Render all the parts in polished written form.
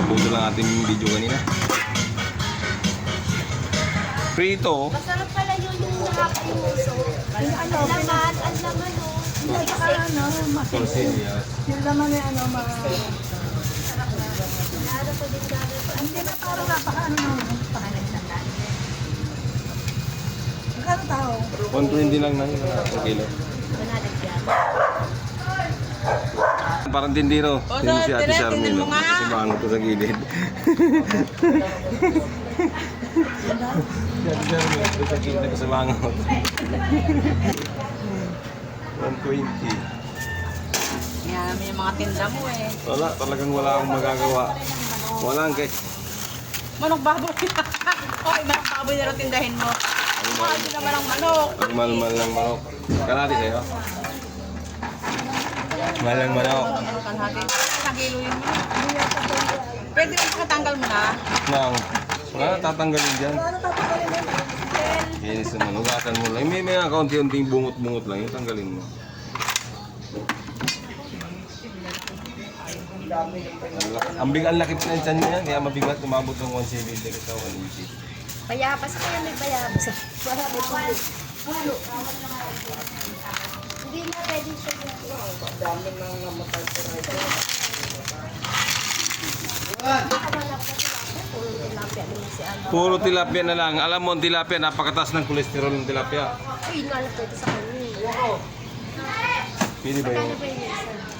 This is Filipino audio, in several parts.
Naputol lang ating video kanina. Prito. Masarap pala yun yung nakapuso. Ang laman, oh. Hindi ka ano, Torsillas. yung laman ay ano, Naro ko din hindi na parang napaka-ano naman. Magkano tao? 120 lang na yun. Ang kilo. Parang tindiro. Yun si Ate Charmin. Kasi bango to sa gilid. Si Ate Charmin. Ito sa gilid sa bango. 120. Yan namin yung mga tinda mo eh. Wala, talagang wala akong magagawa. Wala ang guys. Manok baboy. Oy, manok baboy na rin tindahin mo. Mahal din naman ang manok. Ang mahal-mahal ng manok. Kalahati sa'yo. Mahal ng manok. Ano kalahati? Isang kilo yun. Pwede rin katanggal mo na. Nang, wala na tatanggalin dyan. Yes naman, ugasan mo lang. May mga kaunti-unting bungot-bungot lang. Yung tanggalin mo. Ang laki pa ng tiyan niya. Kaya mabigat, umabot ng 170 sa 180. Bayabas kaya may bayabas. Para may pulo. Hindi na ready siya dyan. Dami nang namatay sa rito. Puro tilapia na lang. Alam mo, ang tilapia, napakataas ng kolesterol ng tilapia. Uy, nalang pwede sa kanya. Pili ba yung, Ano ba yung isa?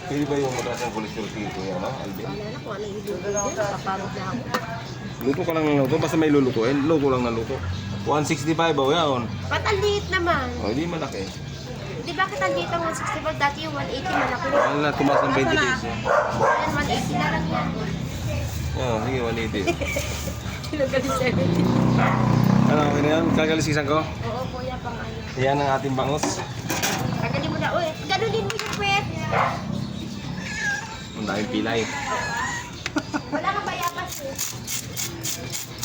pili ba yung mataas ng kolesterol dito yan, no, Alvin? Wala na kung ano yung luto. Papagod na ako. Luto ka lang ng luto, basta may lulutuin. Luto lang ng luto. 165 ba yan? Ba't ang liit naman? O, hindi malaki. Di ba kita dito ang 165? Dati yung 180 malaki. Ano na, tumaas ng 20 days. Ayan, 180 na lang yan. Oo, sige, 180. Kilogaling 70. Ano, okay na yan? Kagalisisan ko? Oo, kuya, pang ano. Yan ang ating bangus. Tagalin mo na. Uy, ganunin mo yung puwet. Ang daming pilay. Wala kang bayabas eh.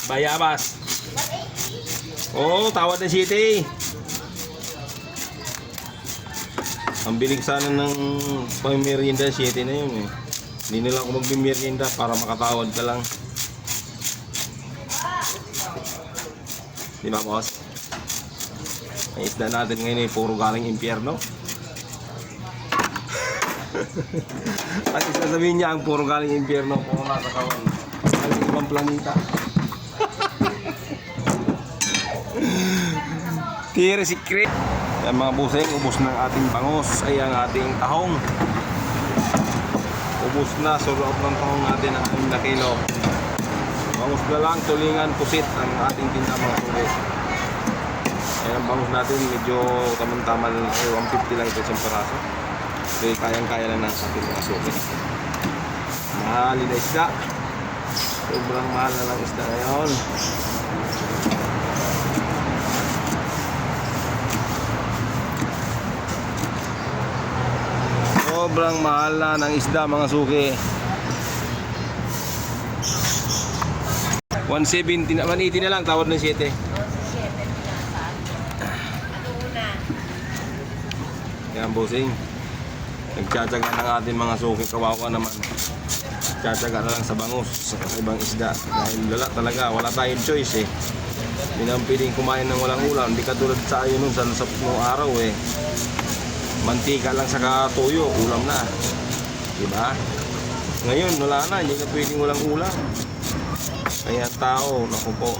Bayabas. Oo, tawad ng city. Ang bilig sana ng pamirienda, 7 na yun eh. Hindi nila ako magmimirienda para makatawad ka lang. Di ba, boss? Ang isda natin ngayon ay puro galing impyerno. At isasabihin niya ang puro galing impyerno, puro nasa kawan. Galing ibang planeta. Tira secret. Yan mga buseng, ubos ng ating bangus ay ang ating tahong. Ubos na, so loob ng tahong natin ang 1 na kilo. Bangus na lang, tulingan, pusit ang ating tinta mga sulit. Ayan ang bangus natin, medyo tamang-tama lang, 150 lang ito isang peraso. So kayang-kaya lang ng ating mga sulit. Mahal na isda. Sobrang mahal na lang isda ngayon. Sobrang mahal na ng isda mga suki. 170 na, 180 na lang tawad ng 7. Yan bossing. Nagtsatsaga ng ating mga suki, kawawa naman. Tsatsaga na lang sa bangus, sa ibang isda. Dahil talaga, wala tayong choice eh. Hindi naman pwedeng kumain ng walang ulam. Hindi katulad sa ayo nun sa araw eh. Mantika lang sa katuyo, ulam na. Diba? Ngayon, wala na, hindi na pwedeng walang ulam. Kaya tao, naku po,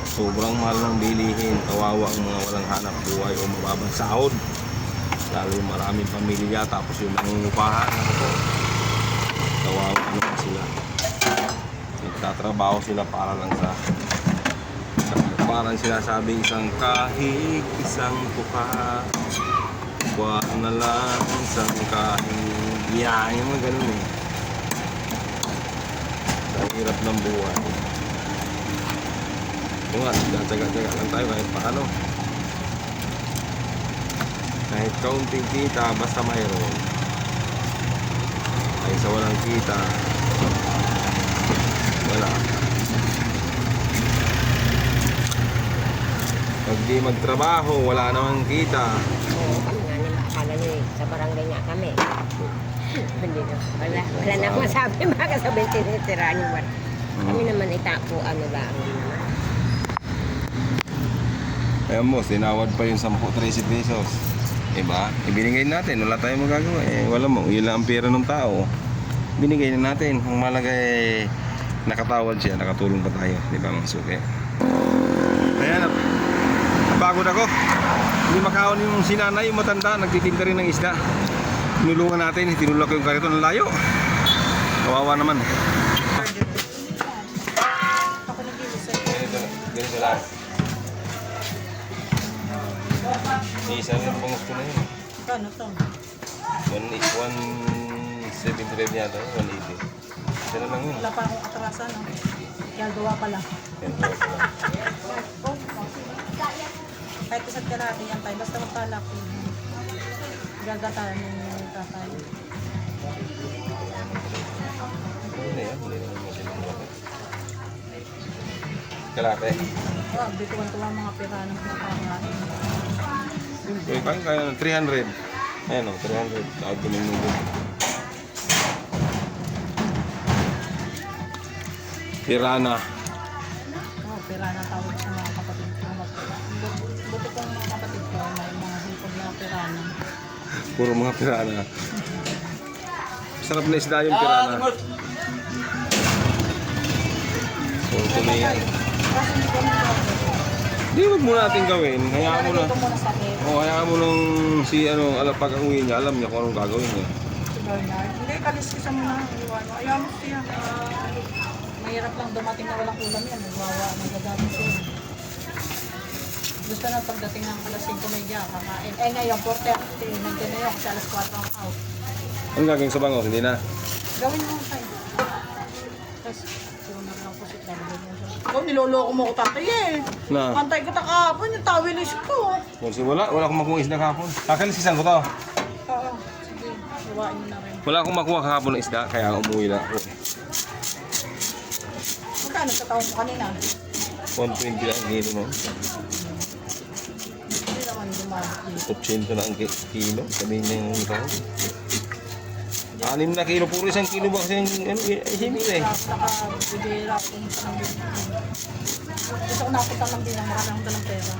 sobrang mahal ng bilihin. Kawawa ang mga walang hanap buhay o mababang sahod. Lalo yung maraming pamilya, tapos yung mangungupahan, naku po. Kawawa naman sila. Nagtatrabaho sila para lang sa parang sinasabing isang kahig, isang tuka. Buwan na lang, isang kahig. Yan, yung mga ganun eh. Ang hirap ng buhay. Kung nga, tsaga-tsaga lang tayo kahit paano. Kahit kaunting kita, basta mayroon. Ay sa walang kita, wala. Pag di magtrabaho, wala namang kita. Oo, kami nga niya. Akala niyo eh, sa barangay nga kami. Hindi na. Wala na akong masabi. Baka sabihin tinitiraan yung wala. Kami naman itapo, ano lang. Ayan boss, tinawad pa yung 10-13 pesos. Diba? Ibinigay natin, wala tayong magagawa. Wala mo, yun lang ang pera ng tao. Binigay na natin. Ang malaga nakatawad siya, nakatulong pa tayo. Diba mga suki? Ayan, napagod ako. Hindi makaon yung sinanay, yung matanda, nagtitinda rin ng isda. Tinulungan natin, tinulak yung karito ng layo. Kawawa naman. Ganito lang. Isa rin ang pangus ko na yun. Kano to? 175 yata, 180. Isa na lang yun. Wala pa akong atrasan. No? Kaya gawa pa lang. Kahit isa't kalahati yan tayo. Basta magkalak. Gagataan yung tatay. Ano na yan? Hindi naman mo sila kumapit. Kalate. Oh, bituan-tuwa mga pira ng pangkain. Uy, kaya 300. Ayan o, 300. Tawag ko ng nunggo. Pirana. Oh, pira na tawag sa mga kapatid ko. Buti kong mga kapatid ko, may mga hipag na pira na. Puro mga pirana. Sarap na isda yung pirana. So, ito na yan. Kasi hindi ko nagkakaroon. Di, wag muna natin gawin. Hayaan mo na. Ito muna sa akin. O, hayaan mo nung pag ang uwi niya, alam niya kung anong gagawin niya. Si Bernard. Hindi, kaliskisan mo na. Iwan mo. Ayaw mo siya. Mahirap lang dumating na walang ulam yan. Nagwawa, nagagamit siya. Gusto na pagdating ng alas 5 may diya, kakain. Eh ngayon, 4:30, nandiyan na yun kasi alas 4 ang out. Anong gagawin sa bangos? Hindi na. Gawin mo tayo. Tapos, siguro na lang po siya. Ikaw, niloloko mo ko tatay eh. Na. Pantay kita kahapon, yung tawilis ko. Kasi wala akong makuha isda kahapon. Kakalisisan ko to. Oo, sige, iwain mo na rin. Wala akong makuha kahapon ng isda, kaya umuwi na ako. Magkano sa taon mo kanina? 120 lang ang kilo, no? Hindi naman dumami. 80 na ang kilo. Sabihin niya yung ikaw. 6 na kilo. Puro 1 kilo ba kasi yung siyempre eh. Nakabibira kung saan ang gusto ko napunta ng bilang, marami akong dalang pera.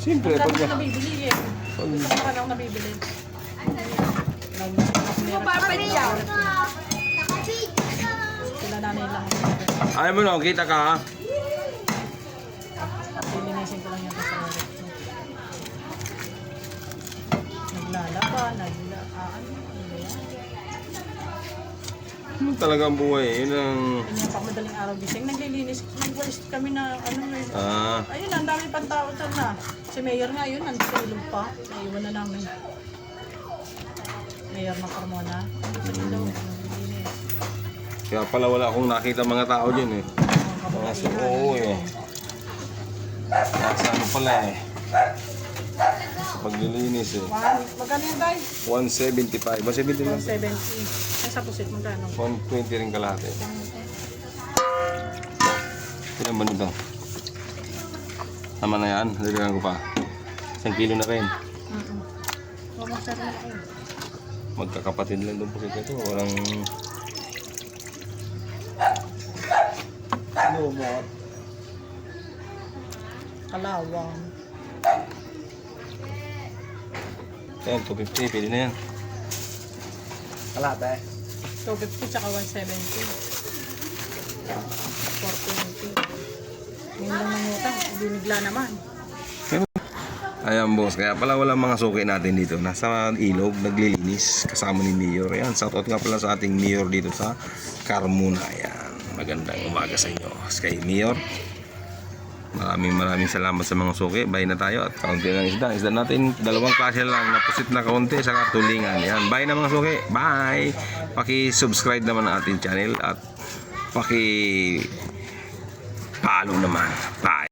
Siyempre, Marami pag... akong nabibili eh. Gusto ko marami akong nabibili. Sila nanay lang. Ayaw mo no, kita ka ha? Lilinisin ko lang yung sa rep. Naglalaban, ano ba yan? Ano talaga ang buhay? Yun ang... Yun yung madaling araw gising. Naglilinis, nagwalis kami na ano eh. Ayun, ang dami pang tao dyan na. Si Mayor nga yun, nandito sa ilog pa. Naiwan na namin. Mayor ng Carmona. Sa ilog, naglilinis. Kaya pala wala akong nakita mga tao dyan eh. Mga oo eh. Nasa ano pala eh. Sa paglilinis eh. Magkano yan guys? 175. 170 lang. 170. Ay sa pusit, magkano? 120 rin kalahati. Ilan ba nito? Tama na yan. Daligan ko pa. 1 kilo na rin. Huwag magsara na kayo. Magkakapatid lang doon po ito. Walang... Lumot. Kalawang. Ayan, 250. Pwede na yan. 250 tsaka 170. 420. Ngayon lang nangutang, binigla naman. Ayan boss, kaya pala wala mga suki natin dito. Nasa ilog, naglilinis kasama ni Mayor. Ayan, shoutout nga pala sa ating Mayor dito sa Carmona. Ayan, magandang umaga sa inyo. Kay Mayor, maraming salamat sa mga suki. Bye na tayo at kaunti lang isda. Isda natin, 2 klase lang, napusit na kaunti, saka tulingan. Ayan, bye na mga suki. Bye! Paki-subscribe naman ang ating channel at paki-follow naman. Bye!